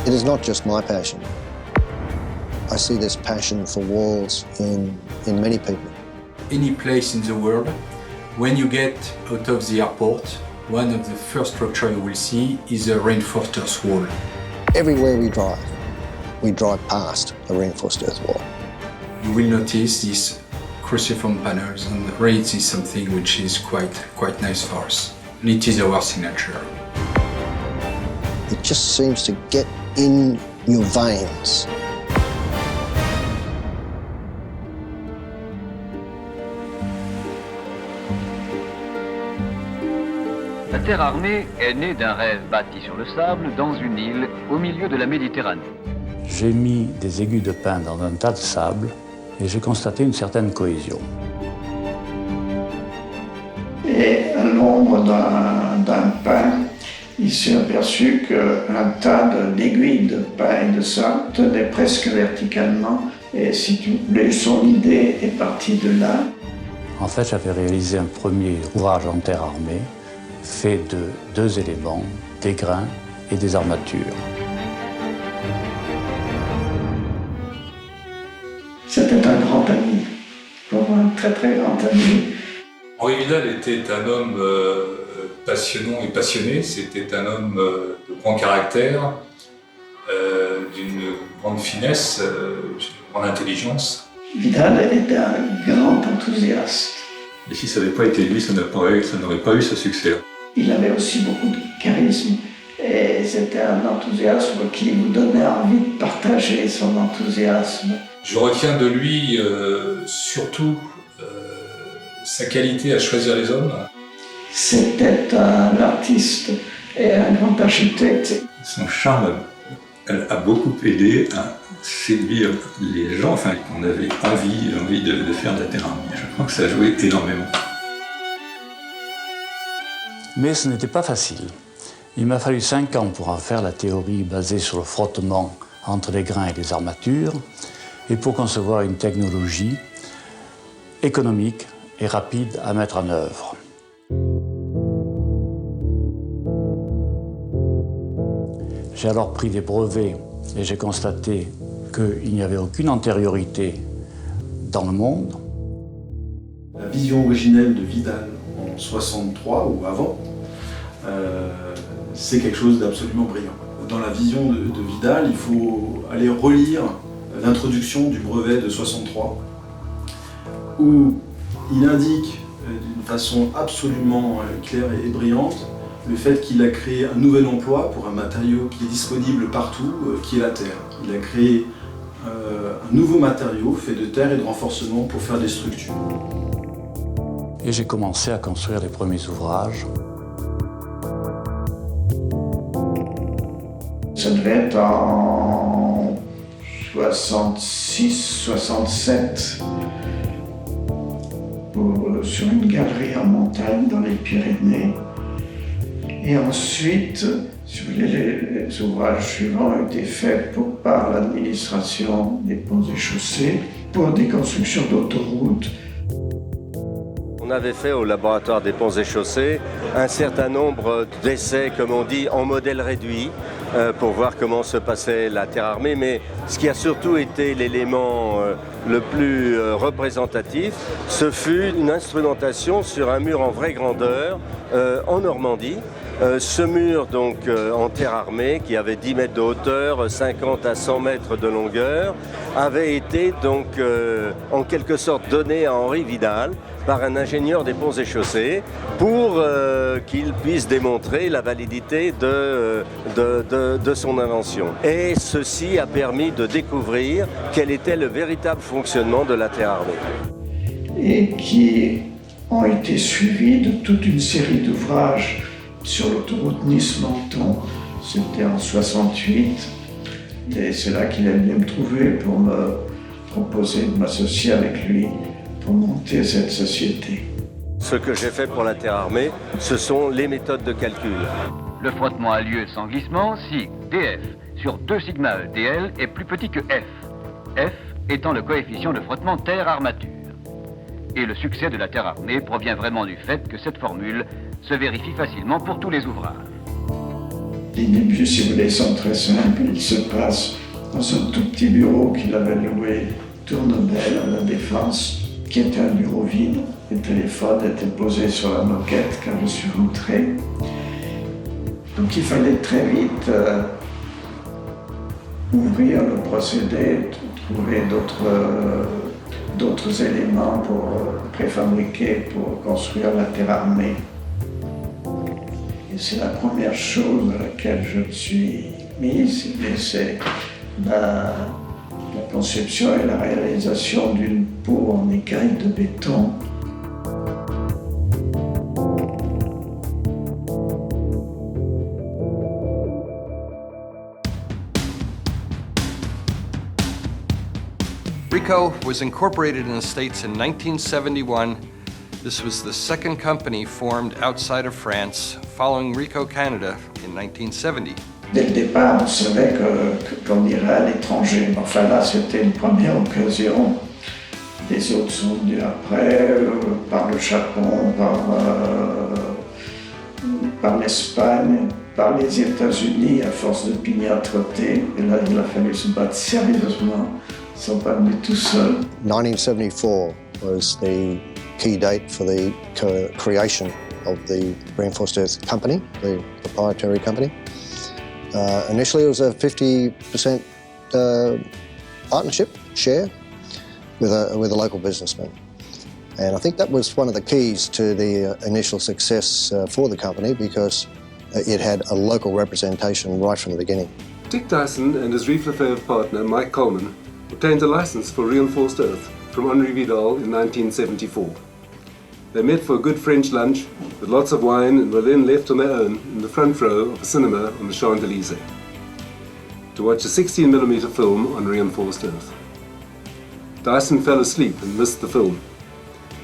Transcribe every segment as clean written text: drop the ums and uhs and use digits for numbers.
It is not just my passion. I see this passion for walls in many people. Any place in the world, when you get out of the airport, one of the first structure you will see is a reinforced earth wall. Everywhere we drive past a reinforced earth wall. You will notice these cruciform panels, and really this is something which is quite nice for us. It is our signature. It just seems to get in your veins. La terre armée est née d'un rêve bâti sur le sable dans une île au milieu de la Méditerranée. J'ai mis des aiguilles de pin dans un tas de sable et j'ai constaté une certaine cohésion. Et à l'ombre d'un pin, il s'est aperçu qu'un tas d'aiguilles de pin et de sable tenait presque verticalement. Et si tu voulais, son idée est partie de là. En fait, j'avais réalisé un premier ouvrage en terre armée fait de deux éléments, des grains et des armatures. C'était un grand ami, pour moi, un très très grand ami. Henri Vidal était un homme passionnant et passionné. C'était un homme de grand caractère, d'une grande finesse, d'une grande intelligence. Vidal était un grand enthousiaste. Et si ça n'avait pas été lui, ça n'aurait pas eu ce succès. Il avait aussi beaucoup de charisme et c'était un enthousiasme qui vous donnait envie de partager son enthousiasme. Je retiens de lui surtout sa qualité à choisir les hommes. C'était un artiste et un grand architecte. Son charme a beaucoup aidé à séduire les gens, enfin, qu'on avait envie de faire de la terre armée. Je crois que ça a joué énormément. Mais ce n'était pas facile. Il m'a fallu 5 ans pour en faire la théorie basée sur le frottement entre les grains et les armatures et pour concevoir une technologie économique et rapide à mettre en œuvre. J'ai alors pris des brevets et j'ai constaté qu'il n'y avait aucune antériorité dans le monde. La vision originelle de Vidal en 63 ou avant, c'est quelque chose d'absolument brillant. Dans la vision de Vidal, il faut aller relire l'introduction du brevet de 63, où il indique d'une façon absolument claire et brillante le fait qu'il a créé un nouvel emploi pour un matériau qui est disponible partout, qui est la terre. Il a créé un nouveau matériau fait de terre et de renforcement pour faire des structures. Et j'ai commencé à construire les premiers ouvrages. Ça devait être en 66-67, sur une galerie en montagne dans les Pyrénées. Et ensuite, si vous voulez, les ouvrages suivants ont été faits par l'administration des ponts et chaussées pour des constructions d'autoroutes. On avait fait au laboratoire des ponts et chaussées un certain nombre d'essais, comme on dit, en modèle réduit, pour voir comment se passait la terre armée. Mais ce qui a surtout été l'élément le plus représentatif, ce fut une instrumentation sur un mur en vraie grandeur en Normandie. Ce mur donc en terre armée qui avait 10 mètres de hauteur, 50 à 100 mètres de longueur, avait été donc en quelque sorte donné à Henri Vidal par un ingénieur des ponts et chaussées pour qu'il puisse démontrer la validité de son invention. Et ceci a permis de découvrir quel était le véritable fonctionnement de la terre armée. Et qui ont été suivis de toute une série d'ouvrages sur l'autoroute Nice-Menton. C'était en 68. Et c'est là qu'il est venu me trouver pour me proposer de m'associer avec lui pour monter cette société. Ce que j'ai fait pour la terre armée, ce sont les méthodes de calcul. Le frottement a lieu sans glissement si DF sur 2 sigma DL est plus petit que F. F étant le coefficient de frottement terre-armature. Et le succès de la terre armée provient vraiment du fait que cette formule se vérifie facilement pour tous les ouvrages. Les débuts, si vous voulez, sont très simples. Ils se passent dans un tout petit bureau qu'il avait loué Tournebelle à la Défense, qui était un bureau vide. Le téléphone était posé sur la moquette quand je suis rentré. Donc il fallait très vite ouvrir le procédé, trouver d'autres éléments pour préfabriquer, pour construire la terre armée. Et c'est la première chose à laquelle je me suis mise, c'est la conception et la réalisation d'une peau en écaille de béton. Ricoh was incorporated in the States in 1971. This was the second company formed outside of France, following Ricoh Canada in 1970. Dès le départ, on savait qu'on irait à l'étranger. Enfin là, c'était une première occasion. Les autres sont venus après, par le Japon, par l'Espagne, par les États-Unis, à force de pignâtreté. Et là, il a fallu se battre sérieusement. Ils ne sont pas venus tout seuls. 1974 was the key date for the creation of the Reinforced Earth Company, the proprietary company. Initially, it was a 50% partnership share with a local businessman. And I think that was one of the keys to the initial success for the company, because it had a local representation right from the beginning. Dick Dyson and his Reef Lefebvre partner, Mike Coleman, obtained a license for Reinforced Earth from Henri Vidal in 1974. They met for a good French lunch with lots of wine and were then left on their own in the front row of a cinema on the Champs-Élysées to watch a 16mm film on Reinforced Earth. Dyson fell asleep and missed the film,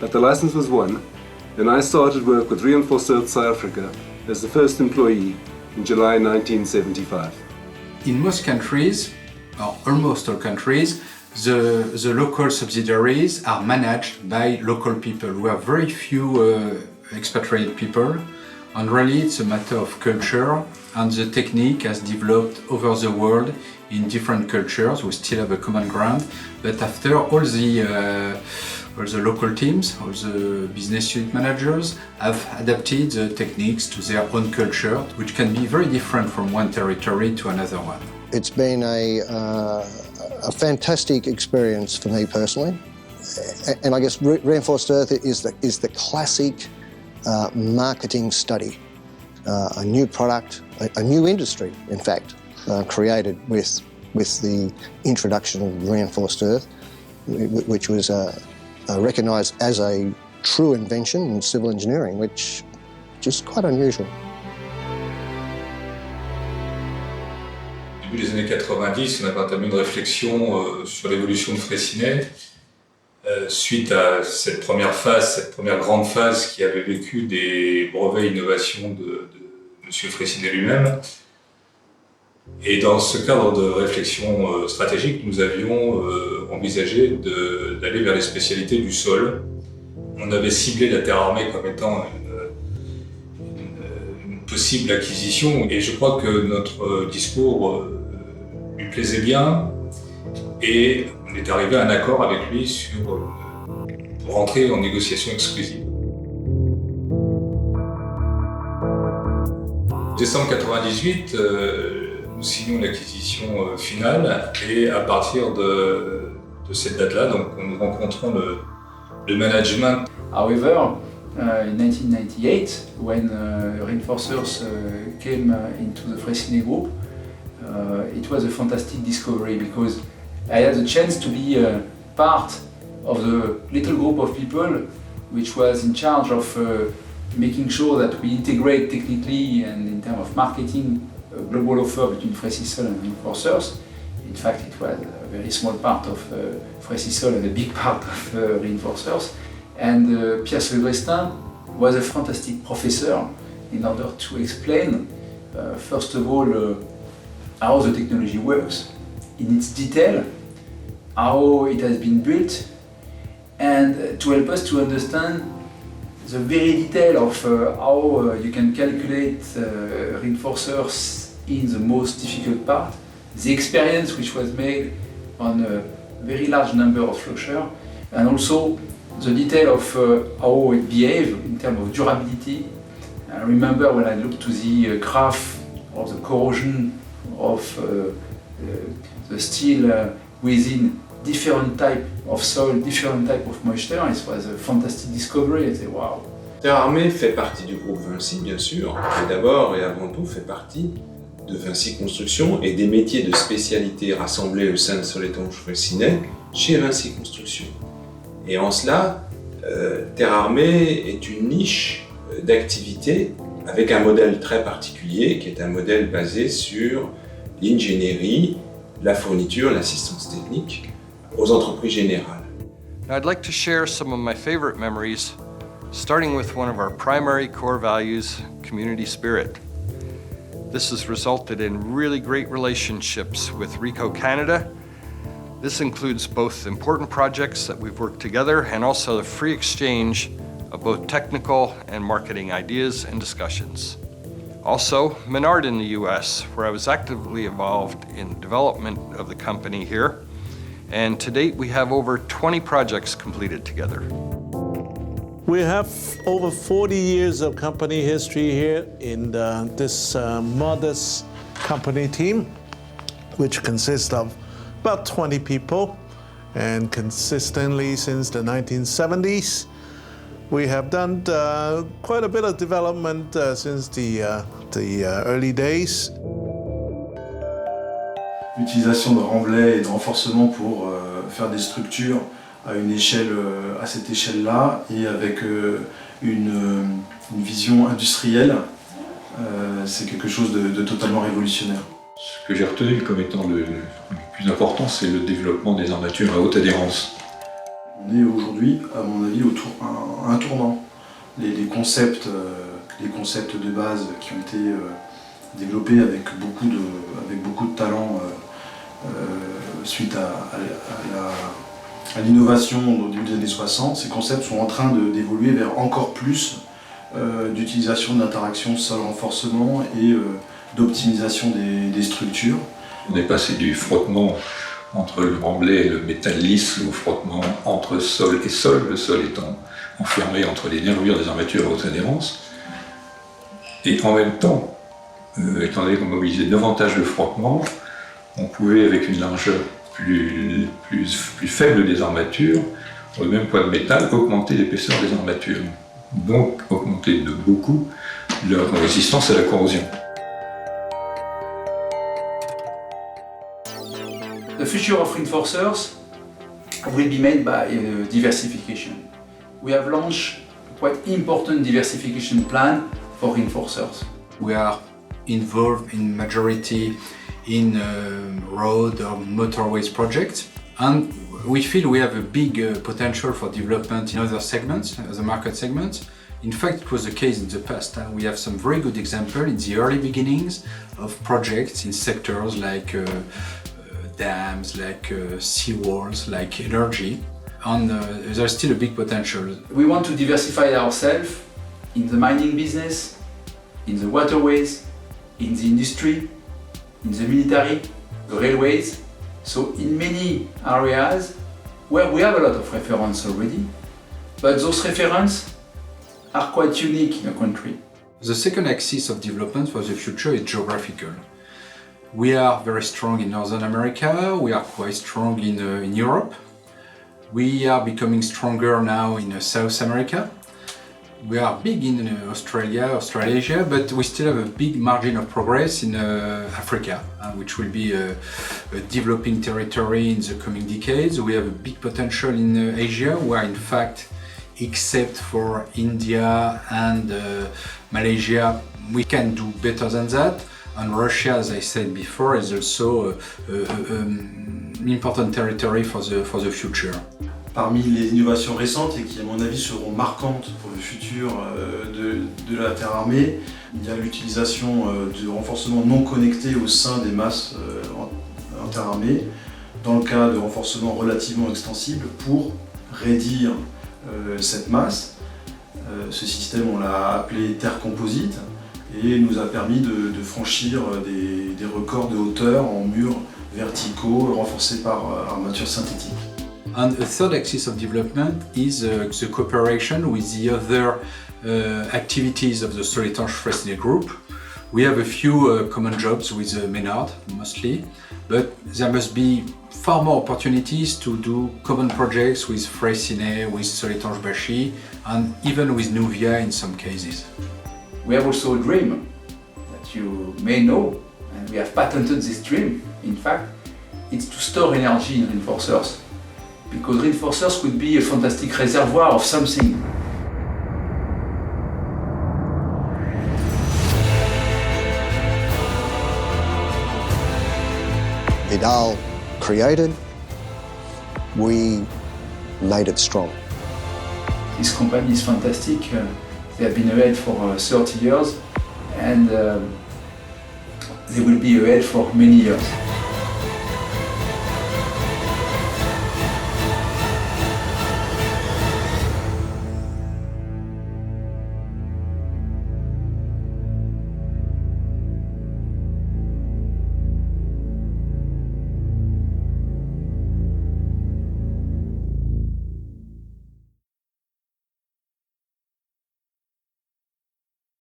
but the license was won, and I started work with Reinforced Earth South Africa as the first employee in July 1975. In most countries, or almost all countries, the local subsidiaries are managed by local people. We have very few expatriate people, and really it's a matter of culture, and the technique has developed over the world in different cultures. We still have a common ground, but after all the local teams, all the business unit managers have adapted the techniques to their own culture, which can be very different from one territory to another one. It's been a fantastic experience for me personally, and I guess Reinforced Earth is the classic marketing study, a new product, a new industry, in fact, created with the introduction of Reinforced Earth, which was recognised as a true invention in civil engineering, which is quite unusual. Au début des années 90, on avait entamé une réflexion sur l'évolution de Freycinet suite à cette première grande phase qui avait vécu des brevets innovation de M. Freycinet lui-même. Et dans ce cadre de réflexion stratégique, nous avions envisagé d'aller vers les spécialités du sol. On avait ciblé la terre armée comme étant une possible acquisition, et je crois que notre discours lui plaisait bien, et on est arrivé à un accord avec lui pour entrer en négociation exclusive. En décembre 1998, nous signons l'acquisition finale, et à partir de cette date-là, donc nous rencontrons le management. However, in 1998, when Reinforcers came into the Freycinet Group, it was a fantastic discovery, because I had the chance to be part of the little group of people which was in charge of making sure that we integrate technically and in terms of marketing a global offer between Freysisol and Reinforcers. In fact, it was a very small part of Freysisol and a big part of Reinforcers. And Pierre Silvestin was a fantastic professor in order to explain, first of all, how the technology works in its detail, how it has been built, and to help us to understand the very detail of how you can calculate Reinforcers in the most difficult part. The experience which was made on a very large number of structures, and also the detail of how it behaves in terms of durability. I remember when I looked to the graph of the corrosion of the steel within different type of soil, different type of moisture. It was a fantastic discovery. I said, wow. Terre Armée fait partie du groupe Vinci, bien sûr, mais d'abord et avant tout fait partie de Vinci Construction et des métiers de spécialité rassemblés au sein de Sol Étanche Freycinet chez Vinci Construction. Et en cela, Terre Armée est une niche d'activité avec un modèle très particulier qui est un modèle basé sur l'ingénierie, la fourniture, l'assistance technique aux entreprises générales. Now, I'd like to share some of my favorite memories, starting with one of our primary core values, community spirit. This has resulted in really great relationships with RICO Canada. This includes both important projects that we've worked together and also the free exchange of both technical and marketing ideas and discussions. Also, Menard in the US, where I was actively involved in development of the company here. And to date, we have over 20 projects completed together. We have over 40 years of company history here in this modest company team, which consists of about 20 people, and consistently since the 1970s. We have done quite a bit of development since the early days. L'utilisation de remblais et de renforcement pour faire des structures à une échelle, à cette échelle-là, et avec une vision industrielle, c'est quelque chose de totalement révolutionnaire. Ce que j'ai retenu comme étant le plus important, c'est le développement des armatures à haute adhérence. On est aujourd'hui, à mon avis, à un tournant. Les concepts de base qui ont été développés avec beaucoup de talent suite à l'innovation au début des années 60, ces concepts sont en train d'évoluer vers encore plus d'utilisation de l'interaction sol-renforcement et d'optimisation des structures. On est passé du frottement entre le remblai et le métal lisse au frottement entre sol et sol, le sol étant enfermé entre les nervures des armatures à haute adhérence. Et en même temps, étant donné qu'on mobilisait davantage de frottement, on pouvait, avec une largeur plus faible des armatures, pour le même poids de métal, augmenter l'épaisseur des armatures. Donc augmenter de beaucoup leur résistance à la corrosion. The future of reinforcers will be made by diversification. We have launched a quite important diversification plan for reinforcers. We are involved in majority in road or motorways projects, and we feel we have a big potential for development in other segments, other market segments. In fact, it was the case in the past. We have some very good examples in the early beginnings of projects in sectors like dams, like seawalls, like energy, and there's still a big potential. We want to diversify ourselves in the mining business, in the waterways, in the industry, in the military, the railways, so in many areas where we have a lot of reference already, but those references are quite unique in a country. The second axis of development for the future is geographical. We are very strong in Northern America, we are quite strong in Europe. We are becoming stronger now in South America. We are big in Australasia, but we still have a big margin of progress in Africa, which will be a developing territory in the coming decades. We have a big potential in Asia, where in fact, except for India and Malaysia, we can do better than that. And Russia, as I said before, is also an important territory for the future. Parmi les innovations récentes et qui, à mon avis, seront marquantes pour le futur de la Terre Armée, il y a l'utilisation de renforcement non connecté au sein des masses en Terre Armée, dans le cas de renforcement relativement extensible, pour raidir cette masse. Ce système, on l'a appelé terre composite, et nous a permis de franchir des records de hauteur en murs verticaux renforcés par armature synthétique. And a third axis of development is the cooperation with the other activities of the Soletanche Freycinet Group. We have a few common jobs with Ménard, mostly, but there must be far more opportunities to do common projects with Freycinet, with Soletanche Bachy, and even with Nuvia in some cases. We have also a dream that you may know, and we have patented this dream. In fact, it's to store energy in reinforcers, because reinforcers could be a fantastic reservoir of something. Vidal created, we made it strong. This company is fantastic. They have been ahead for 30 years, and they will be ahead for many years.